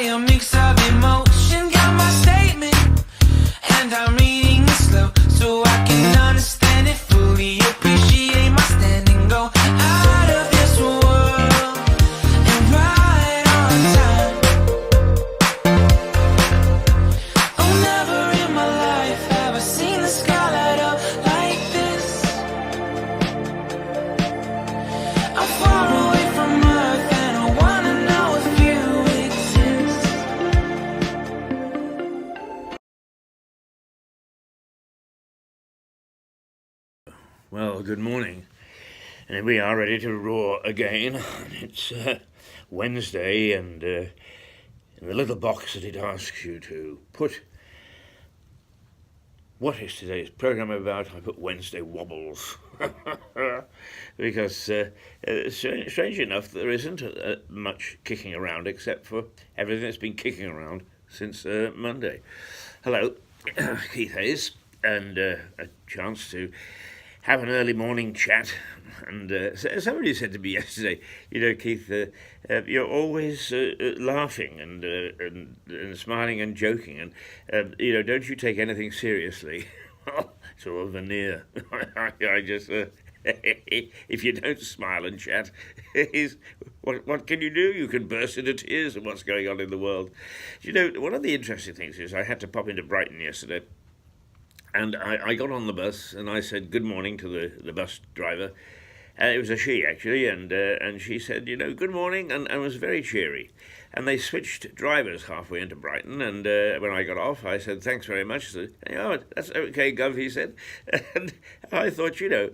a mix of emotion. Got my statement, and I'm reading it slow so I can understand it fully. Appreciate my standing, go out of this world and right on time. Oh, never in my life have I seen the sky light up like this. I'm far away from Earth and I wanna know if you exist. Well, good morning. And we are ready to roar again. It's Wednesday, and in the little box that it asks you to put what is today's program about, I put Wednesday wobbles. Because strange enough, there isn't much kicking around except for everything that's been kicking around since Monday. Hello, Keith Hayes, and a chance to have an early morning chat. And somebody said to me yesterday, you know, Keith, you're always laughing and smiling and joking, and you know, don't you take anything seriously? It's all a veneer. I just if you don't smile and chat, what can you do? You can burst into tears at what's going on in the world. You know, one of the interesting things is I had to pop into Brighton yesterday. And I got on the bus and I said good morning to the bus driver. It was a she, actually, and she said, you know, good morning, and was very cheery. And they switched drivers halfway into Brighton, and when I got off, I said, thanks very much. So, oh, that's okay, Gov, he said. And I thought, you know,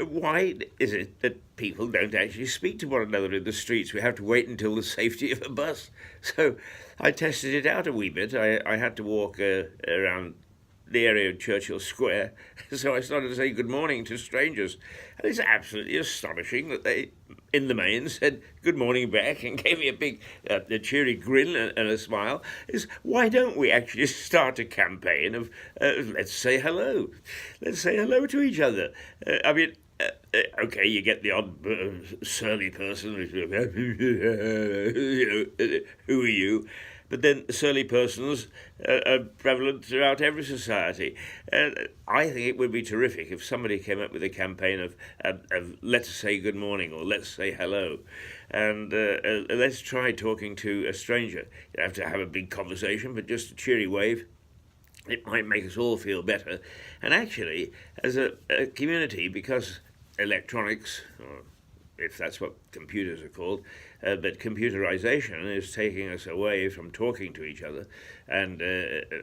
why is it that people don't actually speak to one another in the streets? We have to wait until the safety of a bus. So I tested it out a wee bit. I had to walk around the area of Churchill Square, so I started to say good morning to strangers, and it's absolutely astonishing that they, in the main, said good morning back and gave me a big, a cheery grin and a smile. Is why don't we actually start a campaign of let's say hello to each other? I mean, okay, you get the odd surly person, you know, who are you? But then surly persons are prevalent throughout every society. I think it would be terrific if somebody came up with a campaign of let's say good morning or let's say hello. And let's try talking to a stranger. You have to have a big conversation, but just a cheery wave. It might make us all feel better. And actually, as a community, because electronics, or if that's what computers are called, but computerization is taking us away from talking to each other and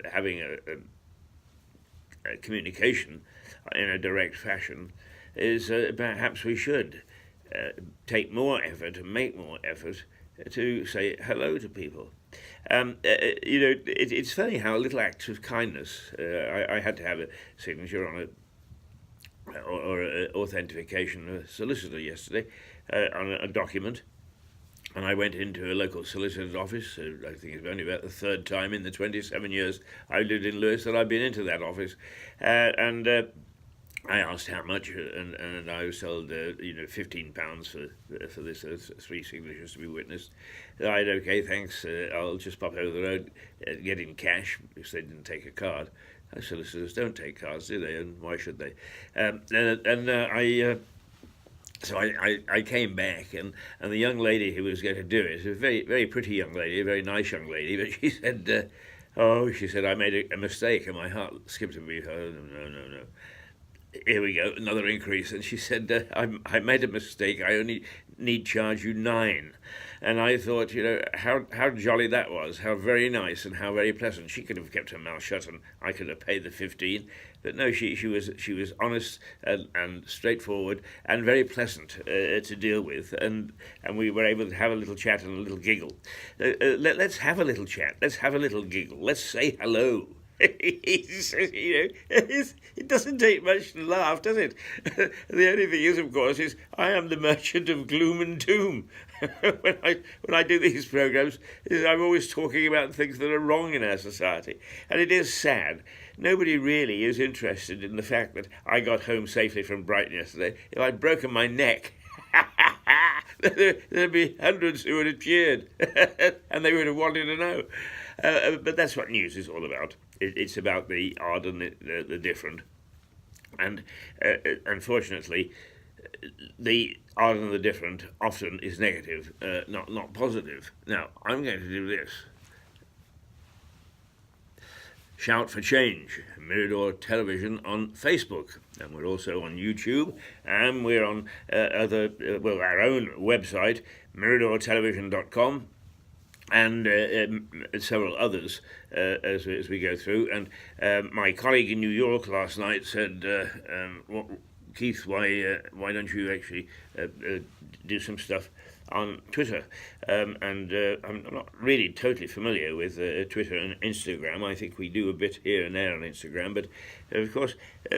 having a communication in a direct fashion, is perhaps we should take more effort and make more effort to say hello to people. You know, it's funny how little acts of kindness. I had to have a signature on it, or authentication of a solicitor yesterday on a document, and I went into a local solicitor's office. I think it's only about the third time in the 27 years I lived in Lewis that I've been into that office, and I asked how much, and I was told, you know, £15 for this, 3 signatures to be witnessed. I said, okay, thanks, I'll just pop over the road, get in cash, because they didn't take a card. Solicitors don't take cards, do they? And why should they? So I came back, and the young lady who was going to do it, a very, very pretty young lady, a very nice young lady, but she said, she said, I made a mistake, and my heart skipped a beat. Oh, no. Here we go, another increase. And she said, I made a mistake, I only need charge you 9. And I thought, you know, how jolly that was, how very nice and how very pleasant. She could have kept her mouth shut and I could have paid the 15. But no, she was honest and straightforward and very pleasant to deal with. And we were able to have a little chat and a little giggle. Let's have a little chat, let's have a little giggle, let's say hello. You know, it doesn't take much to laugh, does it? The only thing is, of course, is I am the merchant of gloom and doom. when I do these programs, I'm always talking about things that are wrong in our society, and it is sad. Nobody really is interested in the fact that I got home safely from Brighton yesterday. If I'd broken my neck, There'd be hundreds who would have cheered, and they would have wanted to know. But that's what news is all about. It's about the odd and the different. And unfortunately, the odd and the different often is negative, not positive. Now, I'm going to do this. Shout for Change, Mirador Television on Facebook, and we're also on YouTube, and we're on our own website, miradortelevision.com, and several others as we go through. And my colleague in New York last night said, Keith, why don't you actually do some stuff on Twitter? I'm not really totally familiar with Twitter and Instagram. I think we do a bit here and there on Instagram, but of course,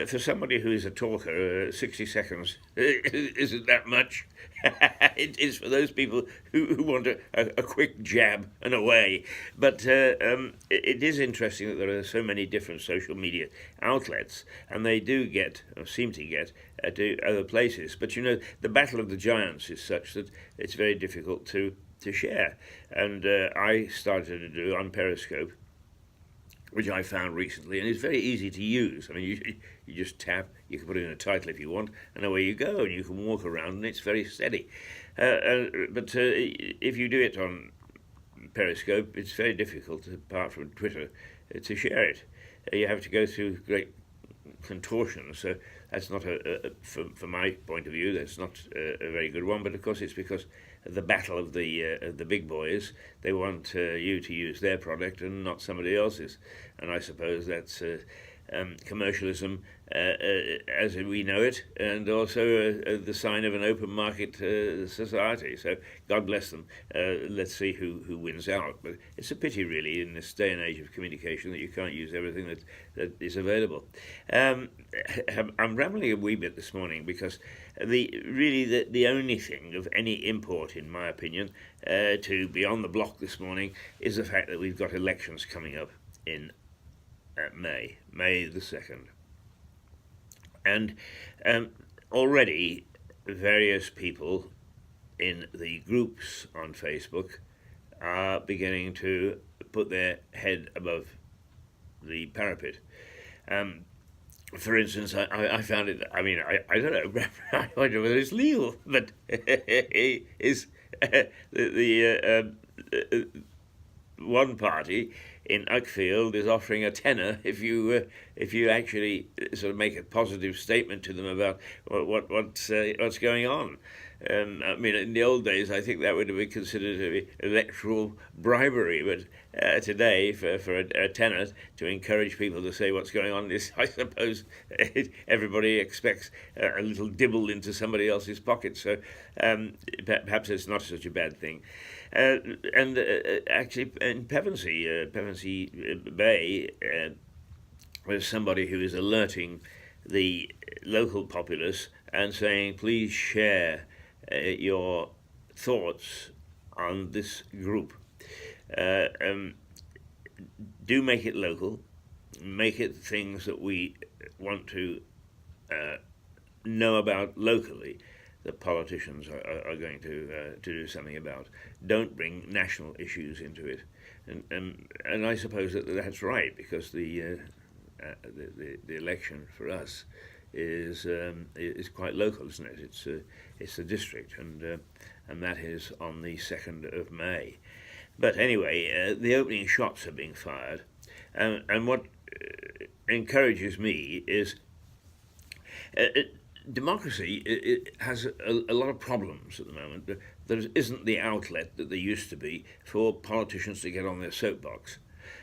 for somebody who is a talker, 60 seconds isn't that much. It is for those people who want a quick jab and away. But it is interesting that there are so many different social media outlets, and they do get, or seem to get, to other places. But you know, the battle of the giants is such that it's very difficult to share. And I started to do on Periscope, which I found recently, and it's very easy to use. I mean, you just tap, you can put in a title if you want, and away you go, and you can walk around, and it's very steady. But if you do it on Periscope, it's very difficult, apart from Twitter, to share it. You have to go through great contortions, so that's not, from my point of view, that's not a very good one, but of course it's because the battle of the big boys, they want you to use their product and not somebody else's, and I suppose that's commercialism as we know it, and also the sign of an open market society. So God bless them. Let's see who wins out. But it's a pity, really, in this day and age of communication, that you can't use everything that is available. I'm rambling a wee bit this morning because the only thing of any import, in my opinion, to be on the block this morning is the fact that we've got elections coming up in May the 2nd. And already various people in the groups on Facebook are beginning to put their head above the parapet. For instance, I found it, I mean, I don't know, I don't know whether it's legal, but is the one party in Uckfield is offering a tenner if you actually sort of make a positive statement to them about what's going on. I mean, in the old days, I think that would have been considered to be electoral bribery, but today, for a tenner to encourage people to say what's going on, is, I suppose, everybody expects a little dibble into somebody else's pocket, so perhaps it's not such a bad thing. And actually, in Pevensey Bay, there's somebody who is alerting the local populace and saying, please share your thoughts on this group. Do make it local, make it things that we want to know about locally, that politicians are going to do something about. Don't bring national issues into it, and I suppose that's right, because the election for us is quite local, isn't it? It's the district, and that is on the 2nd of May. But anyway, the opening shots are being fired, and what encourages me is democracy. It has a lot of problems at the moment. There isn't the outlet that there used to be for politicians to get on their soapbox.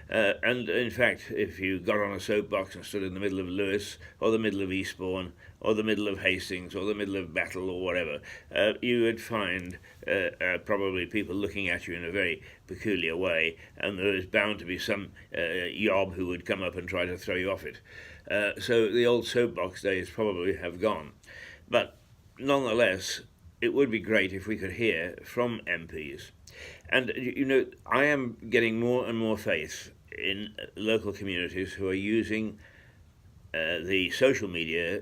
And in fact, if you got on a soapbox and stood in the middle of Lewis, or the middle of Eastbourne, or the middle of Hastings, or the middle of Battle, or whatever, you would find probably people looking at you in a very peculiar way, and there is bound to be some yob who would come up and try to throw you off it. So the old soapbox days probably have gone. But nonetheless, it would be great if we could hear from MPs. And, you know, I am getting more and more faith in local communities who are using the social media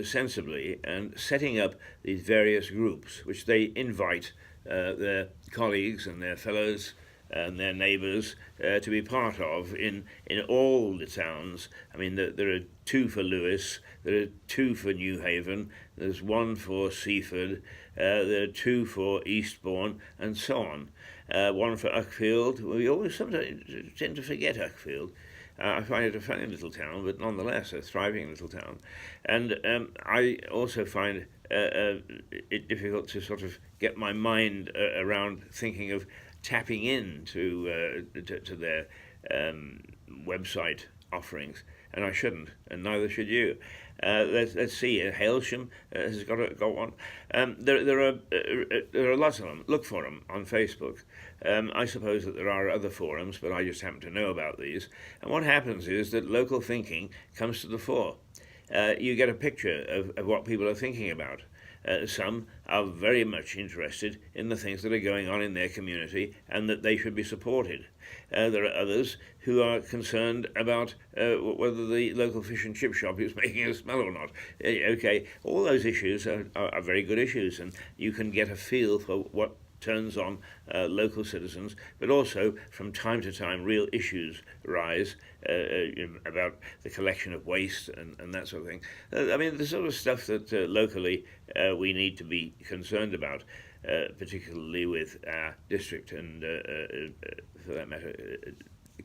sensibly and setting up these various groups which they invite their colleagues and their fellows and their neighbours to be part of in all the towns. I mean, there are 2 for Lewis, there are 2 for New Haven, there's 1 for Seaford, there are 2 for Eastbourne, and so on. 1 for Uckfield. We always sometimes tend to forget Uckfield. I find it a funny little town, but nonetheless a thriving little town. And I also find it difficult to sort of get my mind around thinking of tapping in to their website offerings, and I shouldn't, and neither should you. Let's see. Hailsham has got one. There are lots of them. Look for them on Facebook. I suppose that there are other forums, but I just happen to know about these. And what happens is that local thinking comes to the fore. You get a picture of what people are thinking about. Some are very much interested in the things that are going on in their community and that they should be supported. There are others who are concerned about whether the local fish and chip shop is making a smell or not. Okay, all those issues are very good issues, and you can get a feel for what turns on local citizens, but also from time to time real issues rise about the collection of waste and that sort of thing. I mean, the sort of stuff that locally we need to be concerned about, particularly with our district and, for that matter,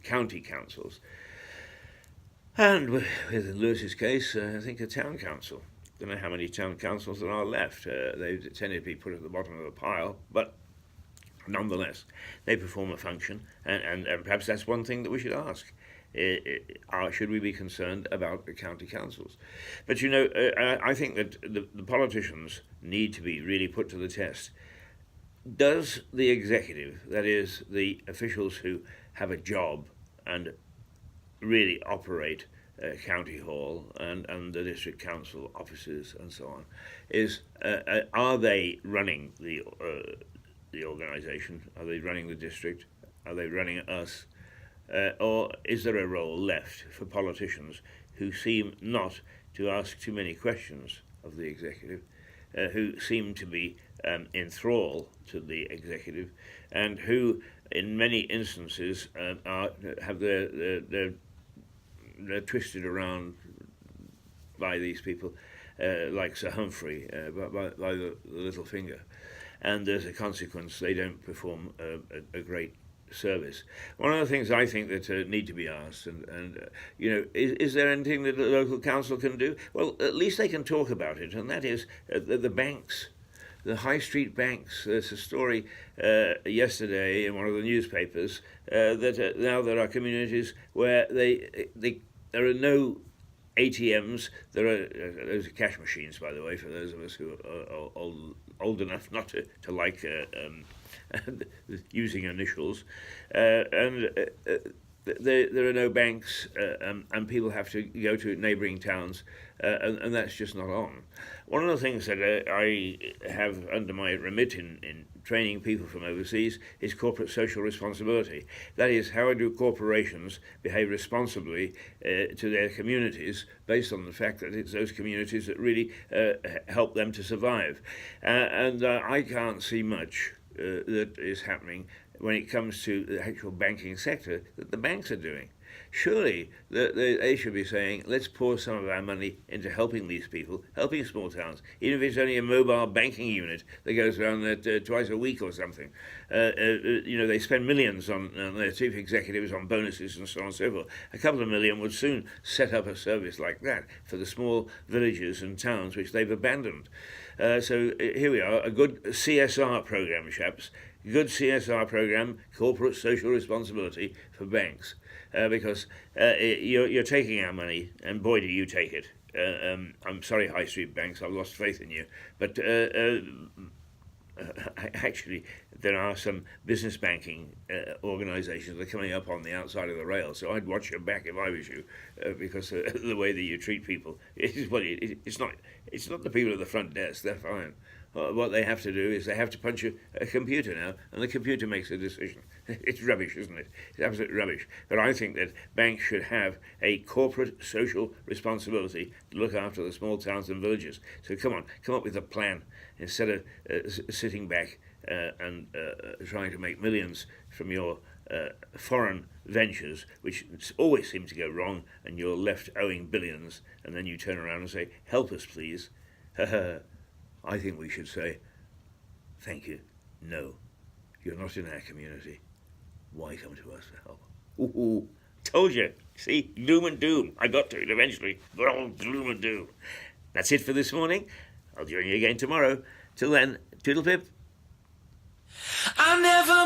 county councils. And with Lewis's case, I think a town council. I don't know how many town councils there are left. They tend to be put at the bottom of the pile, but nonetheless, they perform a function, and perhaps that's one thing that we should ask. Should we be concerned about the county councils? But you know, I think that the politicians need to be really put to the test. Does the executive, that is, the officials who have a job and really operate County Hall and the district council offices and so on, are they running the organisation? Are they running the district? Are they running us? Or is there a role left for politicians who seem not to ask too many questions of the executive, who seem to be in thrall to the executive, and who, in many instances, have they're twisted around by these people, like Sir Humphrey, by the little finger. And as a consequence, they don't perform a great service. One of the things I think that need to be asked, and you know, is there anything that the local council can do? Well, at least they can talk about it, and that is the banks, the high street banks. There's a story yesterday in one of the newspapers that now there are communities where there are no ATMs. There are those are cash machines, by the way, for those of us who are old enough not to like using initials. There are no banks, and people have to go to neighbouring towns, and that's just not on. One of the things that I have under my remit in training people from overseas is corporate social responsibility. That is, how do corporations behave responsibly to their communities based on the fact that it's those communities that really help them to survive. And I can't see much that is happening when it comes to the actual banking sector that the banks are doing. Surely they should be saying, let's pour some of our money into helping these people, helping small towns, even if it's only a mobile banking unit that goes around there twice a week or something. You know, they spend millions on their chief executives on bonuses and so on and so forth. A couple of million would soon set up a service like that for the small villages and towns which they've abandoned. So here we are, a good CSR program, chaps. Good CSR program, corporate social responsibility for banks, because you're taking our money, and boy do you take it. I'm sorry, high street banks, I've lost faith in you, but actually there are some business banking organisations that are coming up on the outside of the rail, so I'd watch your back if I was you, because the way that you treat people it's not the people at the front desk. They're fine. what they have to do is they have to punch a computer now, and the computer makes a decision. It's rubbish, isn't it? It's absolute rubbish. But I think that banks should have a corporate social responsibility to look after the small towns and villages. So come up with a plan instead of sitting back and trying to make millions from your foreign ventures, which always seem to go wrong, and you're left owing billions, and then you turn around and say, help us please. I think we should say, thank you, no, you're not in our community. Why come to us for help? Ooh, told you. See, gloom and doom. I got to it eventually. Good old gloom and doom. That's it for this morning. I'll join you again tomorrow. Till then, toodle pip. I never